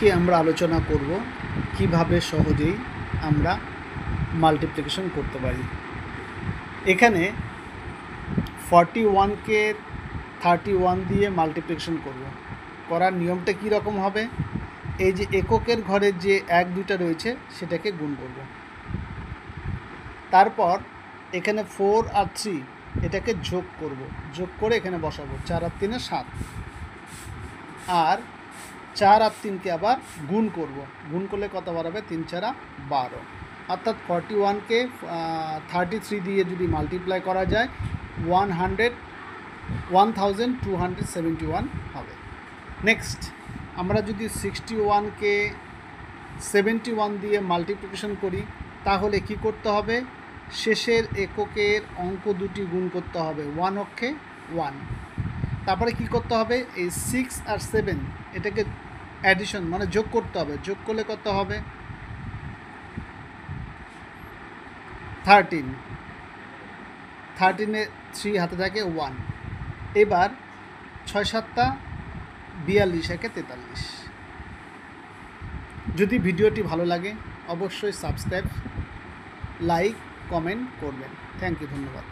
আজকে আমরা আলোচনা করব কিভাবে সহজেই আমরা মাল্টিপ্লিকেশন করতে পারি। এখানে 41কে 31 দিয়ে মাল্টিপ্লিকেশন করব। করার নিয়মটা কী রকম হবে, এই যে এককের ঘরে যে 1 2টা রয়েছে সেটাকে গুণ করব। তারপর এখানে 4 আর 3 এটাকে যোগ করব, যোগ করে এখানে বসাবো। 4 আর 3 7, আর 4 আর 3কে আবার গুণ করব। গুণ করলে কত বাড়াবে? 3 4 12। অর্থাৎ 41কে 33 দিয়ে যদি মাল্টিপ্লাই করা যায় 1271 হবে। নেক্সট আমরা যদি 61কে 71 দিয়ে মাল্টিপ্লিকেশন করি তাহলে কি করতে হবে? শেষের এককের অঙ্ক দুটি গুণ করতে হবে, 1 অক্ষে 1। তারপরে কি করতে হবে? এই 6 আর 7 এটাকে অ্যাডিশন মানে যোগ করতে হবে। যোগ করলে কত হবে? 13। 13-এ 3 হাতে থাকে 1। এবার 6 7 42, 1 43। যদি ভিডিওটি ভালো লাগে অবশ্যই সাবস্ক্রাইব, লাইক, কমেন্ট করবেন। থ্যাংক ইউ, ধন্যবাদ।